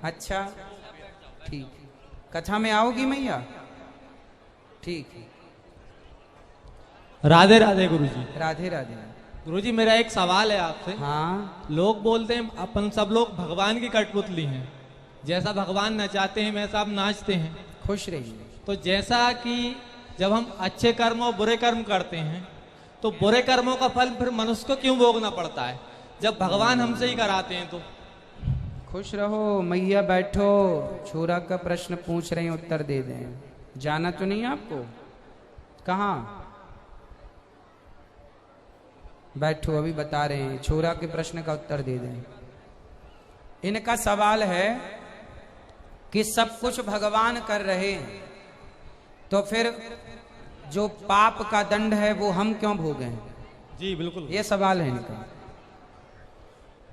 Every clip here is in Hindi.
अच्छा ठीक, कथा में आओगी मैया? ठीक है। राधे राधे गुरुजी। राधे राधे। गुरुजी मेरा एक सवाल है आपसे। हाँ। लोग बोलते हैं अपन सब लोग भगवान की कठपुतली हैं, जैसा भगवान नचाते हैं वैसा आप नाचते हैं। खुश रहिए। तो जैसा कि जब हम अच्छे कर्म और बुरे कर्म करते हैं तो बुरे कर्मों का फल फिर मनुष्य को क्यों भोगना पड़ता है जब भगवान हमसे ही कराते हैं? तो खुश रहो मैया, बैठो। छोरा का प्रश्न पूछ रहे हैं, उत्तर दे दें। जाना तो नहीं आपको? कहाँ? बैठो, अभी बता रहे हैं। छोरा के प्रश्न का उत्तर दे दें। इनका सवाल है कि सब कुछ भगवान कर रहे हैं तो फिर जो पाप का दंड है वो हम क्यों भोगें? जी बिल्कुल, ये सवाल है इनका।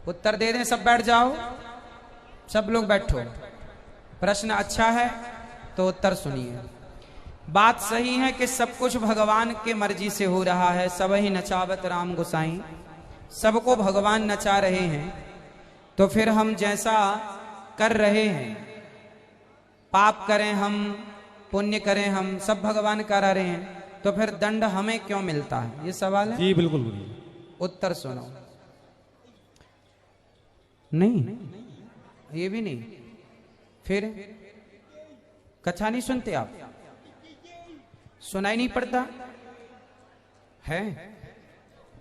उत्तर दे दें। सब बैठ जाओ, सब लोग बैठो। प्रश्न अच्छा है तो उत्तर सुनिए। बात सही है कि सब कुछ भगवान के मर्जी से हो रहा है। सब ही नचावत राम गोसाई, सबको भगवान नचा रहे हैं। तो फिर हम जैसा कर रहे हैं, पाप करें हम, पुण्य करें हम, सब भगवान करा रहे हैं, तो फिर दंड हमें क्यों मिलता है? ये सवाल है। जी बिल्कुल। उत्तर सुनो। नहीं, ये भी नहीं। फिर कथा नहीं सुनते आप? सुनाई नहीं पड़ता है?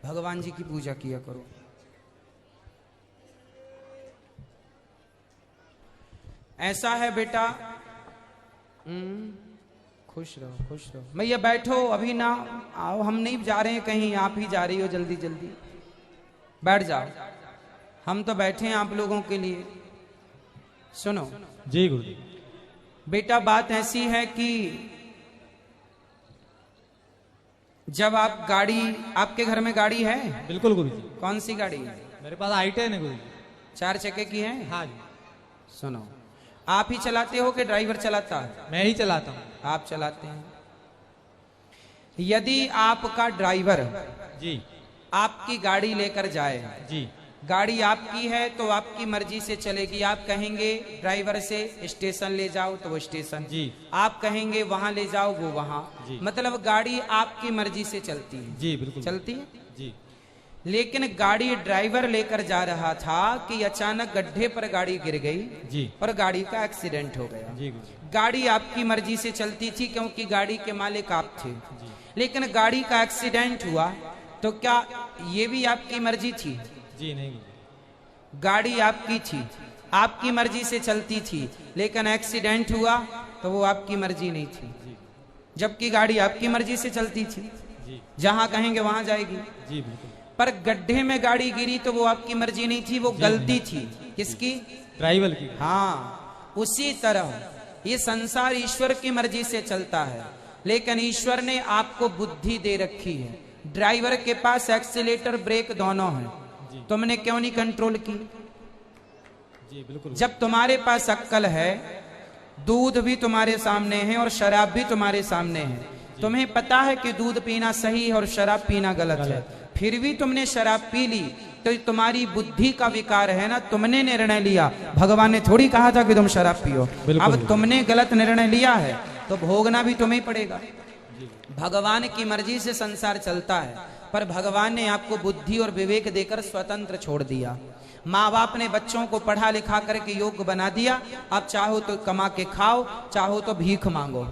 भगवान जी की पूजा किया करो। ऐसा है बेटा। खुश रहो, खुश रहो। भैया बैठो, अभी ना आओ, हम नहीं जा रहे हैं कहीं, आप ही जा रही हो। जल्दी जल्दी बैठ जाओ, हम तो बैठे हैं आप लोगों के लिए। सुनो। जी गुरुजी। बेटा बात ऐसी है कि जब आप गाड़ी, आपके घर में गाड़ी है? बिल्कुल गुरुजी। कौन सी गाड़ी है? मेरे पास i10 है गुरुजी। 4 चक्के की है? हाँ जी। सुनो, आप ही चलाते हो कि ड्राइवर चलाता है? मैं ही चलाता हूँ। आप चलाते हैं। यदि आपका ड्राइवर जी आपकी गाड़ी लेकर जाए, जी, गाड़ी आपकी है तो आपकी मर्जी से चलेगी। आप कहेंगे ड्राइवर से स्टेशन ले जाओ तो वो स्टेशन, जी। आप कहेंगे वहां ले जाओ वो वहां, जी। मतलब गाड़ी आपकी मर्जी से चलती है। जी बिल्कुल चलती है। जी। लेकिन गाड़ी ड्राइवर लेकर जा रहा था कि अचानक गड्ढे पर गाड़ी गिर गई जी और गाड़ी का एक्सीडेंट हो गया। जी गुरुजी। गाड़ी आपकी मर्जी से चलती थी क्योंकि गाड़ी के मालिक आप थे। लेकिन गाड़ी का एक्सीडेंट हुआ तो क्या ये भी आपकी मर्जी थी? जी नहीं गुरुजी। गाड़ी आपकी थी, आपकी मर्जी से चलती थी, लेकिन एक्सीडेंट हुआ तो वो आपकी मर्जी नहीं थी, जबकि गाड़ी आपकी मर्जी से चलती थी। जी जहां कहेंगे वहां जाएगी। जी बिल्कुल। पर गड्ढे में गाड़ी गिरी तो वो आपकी मर्जी नहीं थी, वो गलती थी। किसकी? ड्राइवर की। हाँ, उसी तरह ये संसार ईश्वर की मर्जी से चलता है, लेकिन ईश्वर ने आपको बुद्धि दे रखी है। ड्राइवर के पास एक्सीलेटर ब्रेक दोनों है, तुमने क्यों नहीं कंट्रोल की? जी बिल्कुल। जब तुम्हारे पास अक्ल है, दूध भी तुम्हारे सामने है और शराब भी तुम्हारे सामने है, तुम्हें पता है कि दूध पीना सही है और शराब पीना गलत है, फिर भी तुमने शराब पी ली, तो तुम्हारी बुद्धि का विकार है ना, तुमने निर्णय लिया। भगवान ने थोड़ी कहा था कि तुम शराब पियो। अब तुमने गलत निर्णय लिया है तो भोगना भी तुम्हें पड़ेगा। भगवान की मर्जी से संसार चलता है, पर भगवान ने आपको बुद्धि और विवेक देकर स्वतंत्र छोड़ दिया। माँ बाप ने बच्चों को पढ़ा लिखा करके योग्य बना दिया। अब चाहो तो कमा के खाओ, चाहो तो भीख मांगो।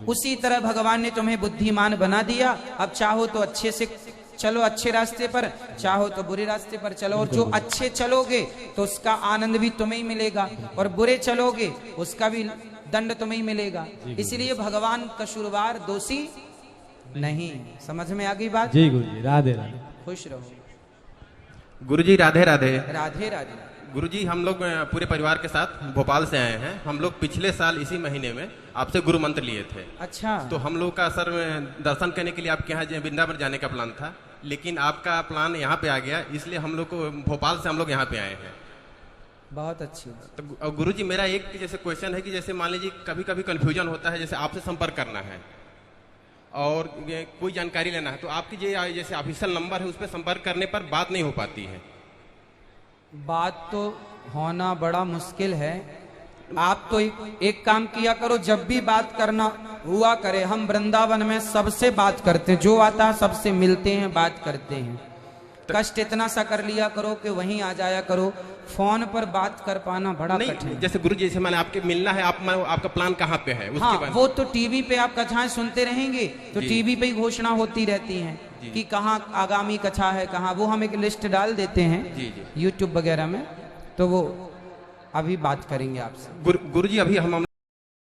उसी तरह भगवान ने तुम्हें बुद्धिमान बना दिया। अब चाहो तो अच्छे से चलो, अच्छे रास्ते पर, चाहो तो बुरे रास्ते पर चलो। और जो अच्छे चलोगे तो उसका आनंद भी तुम्हें ही मिलेगा, और बुरे चलोगे उसका भी दंड तुम्हें ही मिलेगा। इसलिए भगवान कसूरवार, दोषी नहीं। समझ में आ गई बात? जी गुरुजी। राधे राधे। खुश रहो। गुरुजी राधे राधे। राधे राधे। गुरुजी हम लोग पूरे परिवार के साथ भोपाल से आए हैं। हम लोग पिछले साल इसी महीने में आपसे गुरु मंत्र लिए थे। अच्छा। तो हम लोग का सर दर्शन करने के लिए आपके यहाँ वृंदावन जाने का प्लान था, लेकिन आपका प्लान यहाँ पे आ गया, इसलिए हम लोग को भोपाल से हम लोग यहाँ पे आए हैं। बहुत अच्छी। तो गुरुजी मेरा एक जैसे क्वेश्चन है कि जैसे मान लीजिए कभी कभी कंफ्यूजन होता है, जैसे आपसे संपर्क करना है और कोई जानकारी लेना है, तो आपकी जैसे ऑफिशियल नंबर है उस पर संपर्क करने पर बात नहीं हो पाती है। बात तो होना बड़ा मुश्किल है, आप तो एक काम किया करो, जब भी बात करना हुआ करे, हम वृंदावन में सबसे बात करते हैं, जो आता है सबसे मिलते हैं, बात करते हैं। कष्ट इतना सा कर लिया करो कि वहीं आ जाया करो, फोन पर बात कर पाना बड़ा कठिन है। जैसे गुरु जी, जैसे मैंने आपके मिलना है, आपका प्लान कहाँ पे है उसके हाँ, बाद वो तो टीवी पे आप कथाएं सुनते रहेंगे तो टीवी पे ही घोषणा होती रहती हैं कि कहाँ आगामी कथा है, कहाँ, वो हम एक लिस्ट डाल देते हैं यूट्यूब वगैरह में, तो वो अभी बात करेंगे आपसे। गुरु जी, अभी हम